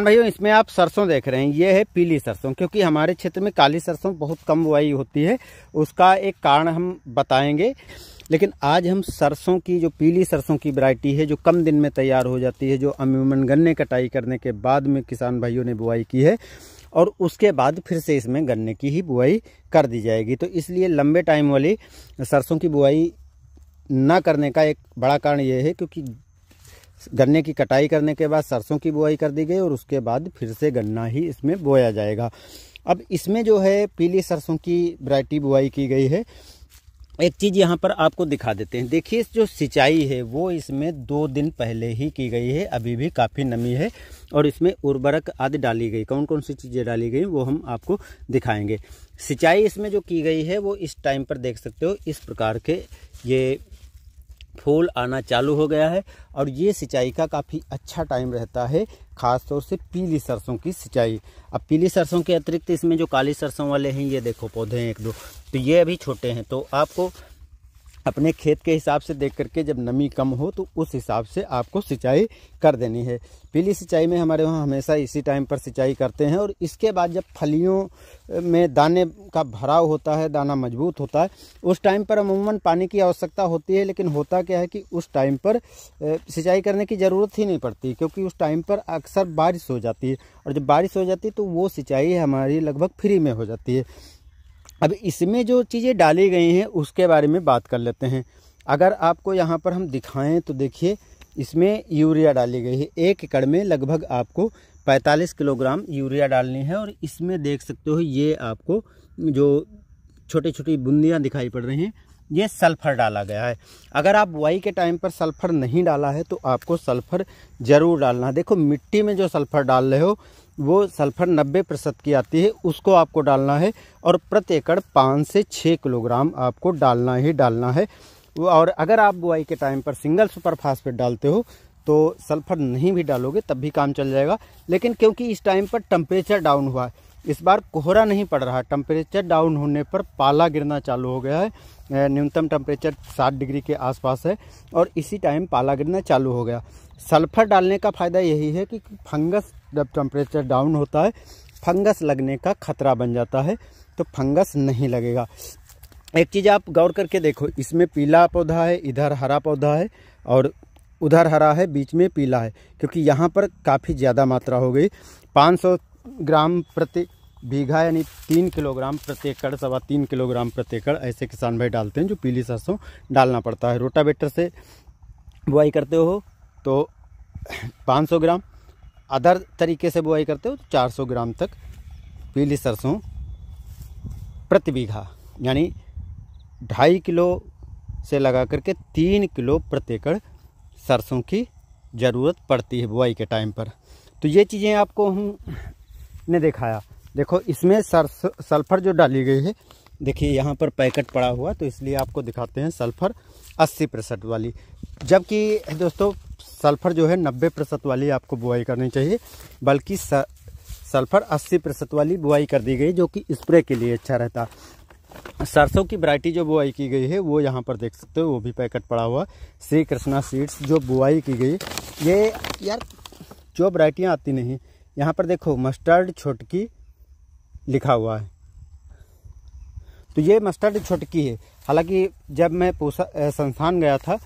भाइयों, इसमें आप सरसों देख रहे हैं, ये है पीली सरसों। क्योंकि हमारे क्षेत्र में काली सरसों बहुत कम बुआई होती है, उसका एक कारण हम बताएंगे। लेकिन आज हम सरसों की जो पीली सरसों की वैरायटी है, जो कम दिन में तैयार हो जाती है, जो अमूमन गन्ने कटाई करने के बाद में किसान भाइयों ने बुआई की है और उसके बाद फिर से इसमें गन्ने की ही बुआई कर दी जाएगी। तो इसलिए लंबे टाइम वाली सरसों की बुआई ना करने का एक बड़ा कारण ये है, क्योंकि गन्ने की कटाई करने के बाद सरसों की बुआई कर दी गई और उसके बाद फिर से गन्ना ही इसमें बोया जाएगा। अब इसमें जो है पीली सरसों की वैरायटी बुआई की गई है। एक चीज़ यहाँ पर आपको दिखा देते हैं। देखिए, जो सिंचाई है वो इसमें 2 दिन पहले ही की गई है, अभी भी काफ़ी नमी है और इसमें उर्वरक आदि डाली गई। कौन कौन सी चीज़ें डाली गई वो हम आपको दिखाएंगे। सिंचाई इसमें जो की गई है वो इस टाइम पर देख सकते हो, इस प्रकार के ये फूल आना चालू हो गया है और ये सिंचाई का काफ़ी अच्छा टाइम रहता है, ख़ास तौर से पीली सरसों की सिंचाई। अब पीली सरसों के अतिरिक्त इसमें जो काली सरसों वाले हैं, ये देखो पौधे हैं 1-2, तो ये अभी छोटे हैं। तो आपको अपने खेत के हिसाब से देख करके, जब नमी कम हो तो उस हिसाब से आपको सिंचाई कर देनी है। पीली सिंचाई में हमारे वहाँ हमेशा इसी टाइम पर सिंचाई करते हैं और इसके बाद जब फलियों में दाने का भराव होता है, दाना मजबूत होता है, उस टाइम पर अमूमन पानी की आवश्यकता होती है। लेकिन होता क्या है कि उस टाइम पर सिंचाई करने की ज़रूरत ही नहीं पड़ती, क्योंकि उस टाइम पर अक्सर बारिश हो जाती है और जब बारिश हो जाती है तो वो सिंचाई हमारी लगभग फ्री में हो जाती है। अब इसमें जो चीज़ें डाली गई हैं उसके बारे में बात कर लेते हैं। अगर आपको यहाँ पर हम दिखाएं तो देखिए, इसमें यूरिया डाली गई है। 1 एकड़ में लगभग आपको 45 किलोग्राम यूरिया डालनी है और इसमें देख सकते हो, ये आपको जो छोटी छोटी बूंदियाँ दिखाई पड़ रही हैं, ये सल्फ़र डाला गया है। अगर आप बुआई के टाइम पर सल्फ़र नहीं डाला है तो आपको सल्फ़र ज़रूर डालना है। देखो, मिट्टी में जो सल्फ़र डाल रहे हो वो सल्फ़र 90% की आती है, उसको आपको डालना है और प्रति एकड़ 5 से 6 किलोग्राम आपको डालना ही डालना है। और अगर आप बुआई के टाइम पर सिंगल सुपर फास्फेट डालते हो तो सल्फ़र नहीं भी डालोगे तब भी काम चल जाएगा। लेकिन क्योंकि इस टाइम पर टेम्परेचर डाउन हुआ है, इस बार कोहरा नहीं पड़ रहा, टेम्परेचर डाउन होने पर पाला गिरना चालू हो गया है। न्यूनतम टेम्परेचर 60 डिग्री के आसपास है और इसी टाइम पाला गिरना चालू हो गया। सल्फ़र डालने का फ़ायदा यही है कि फंगस, जब टेम्परेचर डाउन होता है, फंगस लगने का खतरा बन जाता है, तो फंगस नहीं लगेगा। एक चीज़ आप गौर करके देखो, इसमें पीला पौधा है, इधर हरा पौधा है और उधर हरा है, बीच में पीला है, क्योंकि यहाँ पर काफ़ी ज़्यादा मात्रा हो गई। 500 ग्राम प्रति बीघा यानी 3 किलोग्राम प्रति एकड़, 3.25 किलोग्राम प्रति एकड़ ऐसे किसान भाई डालते हैं, जो पीली सरसों डालना पड़ता है। रोटावेटर से बुआई करते हो तो 500 ग्राम, अदर तरीके से बुआई करते हो तो 400 ग्राम तक पीली सरसों प्रति बीघा, यानी 2.5 किलो से लगा करके 3 किलो प्रति एकड़ सरसों की ज़रूरत पड़ती है बुआई के टाइम पर। तो ये चीज़ें आपको हमने दिखाया। देखो, इसमें सल्फ़र जो डाली गई है, देखिए यहाँ पर पैकेट पड़ा हुआ, तो इसलिए आपको दिखाते हैं सल्फ़र 80% वाली, जबकि दोस्तों सल्फ़र जो है 90% वाली आपको बुआई करनी चाहिए, बल्कि सल्फ़र 80% वाली बुआई कर दी गई, जो कि स्प्रे के लिए अच्छा रहता। सरसों की वैरायटी जो बुआई की गई है वो यहाँ पर देख सकते हो, वो भी पैकेट पड़ा हुआ। श्री कृष्णा सीड्स जो बुआई की गई, ये यार जो वैरायटियाँ आती नहीं, यहाँ पर देखो मस्टर्ड छोटकी लिखा हुआ है, तो ये मस्टर्ड छोटकी है। हालांकि जब मैं संस्थान गया था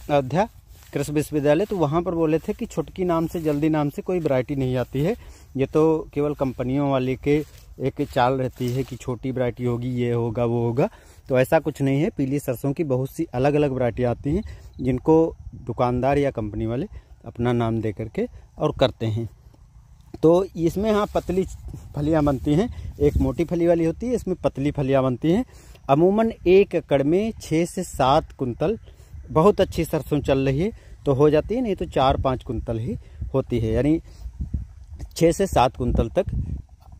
अयोध्या कृषि विश्वविद्यालय, तो वहाँ पर बोले थे कि छोटकी नाम से, जल्दी नाम से कोई वैरायटी नहीं आती है, ये तो केवल कंपनियों वाले के एक चाल रहती है कि छोटी वैरायटी होगी, ये होगा वो होगा। तो ऐसा कुछ नहीं है। पीली सरसों की बहुत सी अलग अलग वैरायटी आती हैं, जिनको दुकानदार या कंपनी वाले अपना नाम दे करके और करते हैं। तो इसमें हाँ पतली फलियाँ बनती हैं, एक मोटी फली वाली होती है, इसमें पतली फलियाँ बनती हैं। अमूमन 1 एकड़ में 6 से 7 कुंतल, बहुत अच्छी सरसों चल रही है तो हो जाती है, नहीं तो 4-5 कुंतल ही होती है, यानी 6 से 7 कुंतल तक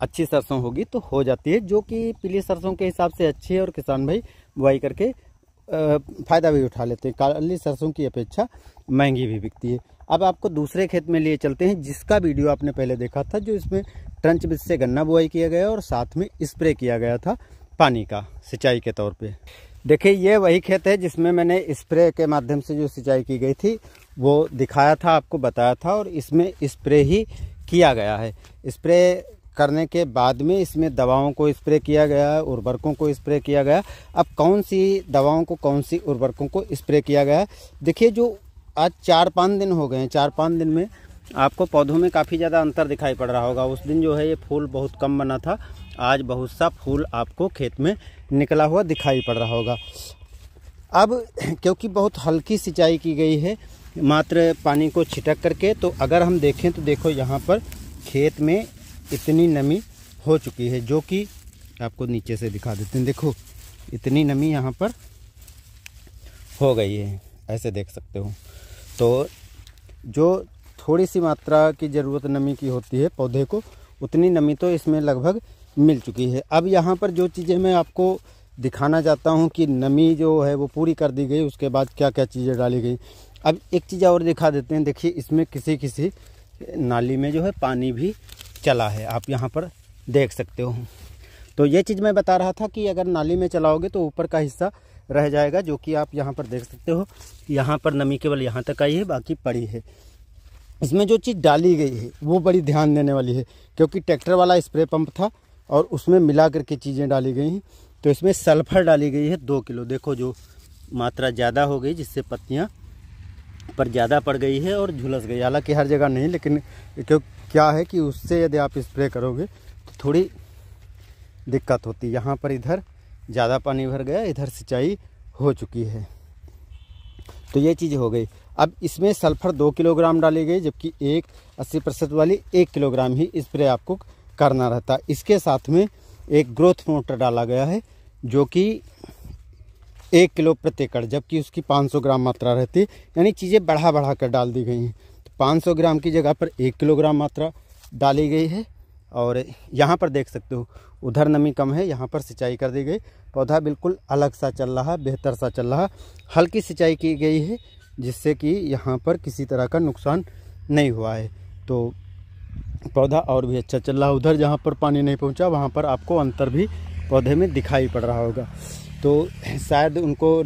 अच्छी सरसों होगी तो हो जाती है, जो कि पीली सरसों के हिसाब से अच्छी है और किसान भाई बुआई करके फ़ायदा भी उठा लेते हैं। काली सरसों की अपेक्षा महंगी भी बिकती है। अब आपको दूसरे खेत में लिए चलते हैं, जिसका वीडियो आपने पहले देखा था, जो इसमें ट्रंच बीज से गन्ना बुआई किया गया और साथ में स्प्रे किया गया था पानी का, सिंचाई के तौर पे। देखिए, ये वही खेत है जिसमें मैंने स्प्रे के माध्यम से जो सिंचाई की गई थी वो दिखाया था, आपको बताया था, और इसमें स्प्रे ही किया गया है। स्प्रे करने के बाद में इसमें दवाओं को स्प्रे किया गया है, उर्वरकों को स्प्रे किया गया। अब कौन सी दवाओं को, कौन सी उर्वरकों को स्प्रे किया गया है, देखिए जो आज 4-5 दिन हो गए हैं, 4-5 दिन में आपको पौधों में काफ़ी ज़्यादा अंतर दिखाई पड़ रहा होगा। उस दिन जो है ये फूल बहुत कम बना था, आज बहुत सा फूल आपको खेत में निकला हुआ दिखाई पड़ रहा होगा। अब क्योंकि बहुत हल्की सिंचाई की गई है, मात्र पानी को छिटक करके, तो अगर हम देखें तो देखो यहाँ पर खेत में इतनी नमी हो चुकी है, जो कि आपको नीचे से दिखा देते हैं। देखो इतनी नमी यहाँ पर हो गई है, ऐसे देख सकते हो। तो जो थोड़ी सी मात्रा की ज़रूरत नमी की होती है पौधे को, उतनी नमी तो इसमें लगभग मिल चुकी है। अब यहाँ पर जो चीज़ें मैं आपको दिखाना चाहता हूँ कि नमी जो है वो पूरी कर दी गई, उसके बाद क्या क्या चीज़ें डाली गई। अब एक चीज़ और दिखा देते हैं। देखिए इसमें किसी किसी नाली में जो है पानी भी चला है, आप यहाँ पर देख सकते हो। तो ये चीज़ मैं बता रहा था कि अगर नाली में चलाओगे तो ऊपर का हिस्सा रह जाएगा, जो कि आप यहाँ पर देख सकते हो। यहाँ पर नमी केवल यहाँ तक आई है, बाकी पड़ी है। इसमें जो चीज़ डाली गई है वो बड़ी ध्यान देने वाली है, क्योंकि ट्रैक्टर वाला स्प्रे पंप था और उसमें मिला करके चीज़ें डाली गई हैं। तो इसमें सल्फर डाली गई है 2 किलो। देखो जो मात्रा ज़्यादा हो गई, जिससे पत्तियाँ पर ज़्यादा पड़ गई है और झुलस गई। हालांकि हर जगह नहीं, लेकिन क्या है कि उससे यदि आप स्प्रे करोगे तो थोड़ी दिक्कत होती है। यहाँ पर इधर ज़्यादा पानी भर गया, इधर सिंचाई हो चुकी है, तो ये चीज़ हो गई। अब इसमें सल्फर 2 किलोग्राम डाली गई, जबकि 80% वाली 1 किलोग्राम ही स्प्रे आपको करना रहता है। इसके साथ में एक ग्रोथ मोटर डाला गया है, जो कि 1 किलो प्रति एकड़, जबकि उसकी 500 ग्राम मात्रा रहती है। यानी चीज़ें बढ़ा कर डाल दी गई हैं। तो 500 ग्राम की जगह पर 1 किलोग्राम मात्रा डाली गई है। और यहाँ पर देख सकते हो उधर नमी कम है, यहाँ पर सिंचाई कर दी गई। पौधा बिल्कुल अलग सा चल रहा है, बेहतर सा चल रहा है। हल्की सिंचाई की गई है, जिससे कि यहाँ पर किसी तरह का नुकसान नहीं हुआ है। तो पौधा और भी अच्छा चल रहा है। उधर जहाँ पर पानी नहीं पहुँचा, वहाँ पर आपको अंतर भी पौधे में दिखाई पड़ रहा होगा। तो शायद उनको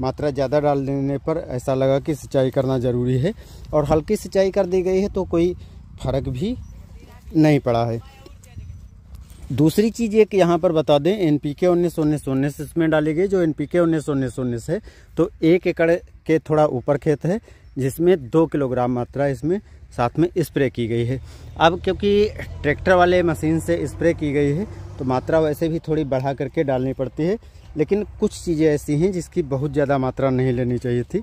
मात्रा ज़्यादा डाल देने पर ऐसा लगा कि सिंचाई करना ज़रूरी है, और हल्की सिंचाई कर दी गई है तो कोई फ़र्क भी नहीं पड़ा है। दूसरी चीज़ एक यहाँ पर बता दें, NPK 19-19-19 इसमें डाली गई। जो NPK 19-19-19 है, तो 1 एकड़ के थोड़ा ऊपर खेत है, जिसमें 2 किलोग्राम मात्रा इसमें साथ में स्प्रे की गई है। अब क्योंकि ट्रैक्टर वाले मशीन से स्प्रे की गई है, तो मात्रा वैसे भी थोड़ी बढ़ा करके डालनी पड़ती है। लेकिन कुछ चीज़ें ऐसी हैं जिसकी बहुत ज़्यादा मात्रा नहीं लेनी चाहिए थी,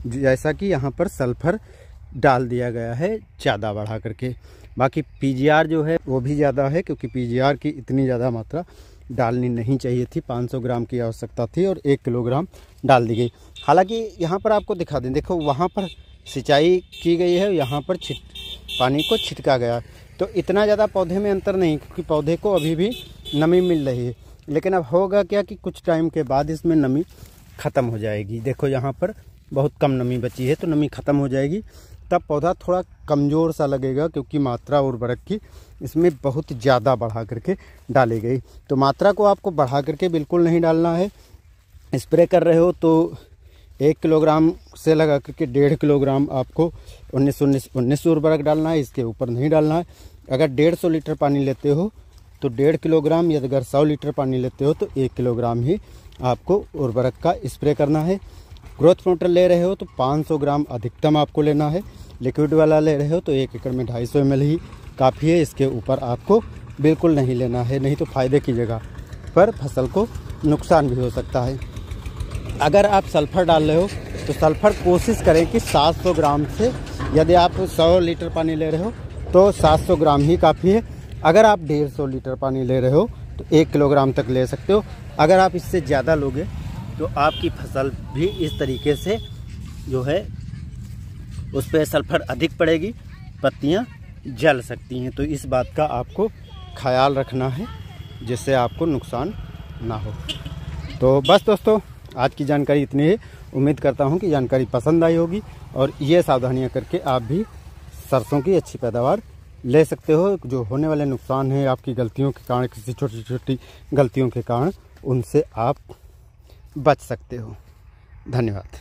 जैसा कि यहाँ पर सल्फर डाल दिया गया है ज़्यादा बढ़ा करके। बाकी PGR जो है वो भी ज़्यादा है, क्योंकि PGR की इतनी ज़्यादा मात्रा डालनी नहीं चाहिए थी। 500 ग्राम की आवश्यकता थी और 1 किलोग्राम डाल दी गई। हालांकि यहाँ पर आपको दिखा दें, देखो वहाँ पर सिंचाई की गई है, यहाँ पर पानी को छिटका गया। तो इतना ज़्यादा पौधे में अंतर नहीं, क्योंकि पौधे को अभी भी नमी मिल रही है। लेकिन अब होगा क्या कि कुछ टाइम के बाद इसमें नमी ख़त्म हो जाएगी। देखो यहाँ पर बहुत कम नमी बची है, तो नमी ख़त्म हो जाएगी, तब पौधा थोड़ा कमज़ोर सा लगेगा, क्योंकि मात्रा उर्वरक की इसमें बहुत ज़्यादा बढ़ा करके डाली गई। तो मात्रा को आपको बढ़ा करके बिल्कुल नहीं डालना है। स्प्रे कर रहे हो तो 1 किलोग्राम से लगा करके 1.5 किलोग्राम आपको 19-19 उर्वरक डालना है, इसके ऊपर नहीं डालना है। अगर 150 लीटर पानी लेते हो तो 1.5 किलोग्राम, या अगर 100 लीटर पानी लेते हो तो 1 किलोग्राम ही आपको उर्वरक का स्प्रे करना है। ग्रोथ मोटर ले रहे हो तो 500 ग्राम अधिकतम आपको लेना है। लिक्विड वाला ले रहे हो तो 1 एकड़ में 250 ml ही काफ़ी है। इसके ऊपर आपको बिल्कुल नहीं लेना है, नहीं तो फ़ायदे की जगह पर फसल को नुकसान भी हो सकता है। अगर आप सल्फ़र डाल रहे हो तो सल्फ़र कोशिश करें कि 700 ग्राम से, यदि आप 100 लीटर पानी ले रहे हो तो 700 ग्राम ही काफ़ी है। अगर आप 150 लीटर पानी ले रहे हो तो 1 किलोग्राम तक ले सकते हो। अगर आप इससे ज़्यादा लोगे तो आपकी फसल भी इस तरीके से जो है उस पर सल्फर अधिक पड़ेगी, पत्तियां जल सकती हैं। तो इस बात का आपको ख्याल रखना है, जिससे आपको नुकसान ना हो। तो बस दोस्तों, आज की जानकारी इतनी है। उम्मीद करता हूं कि जानकारी पसंद आई होगी, और ये सावधानियां करके आप भी सरसों की अच्छी पैदावार ले सकते हो। जो होने वाले नुकसान हैं आपकी गलतियों के कारण, किसी छोटी छोटी गलतियों के कारण, उनसे आप बच सकते हो। धन्यवाद।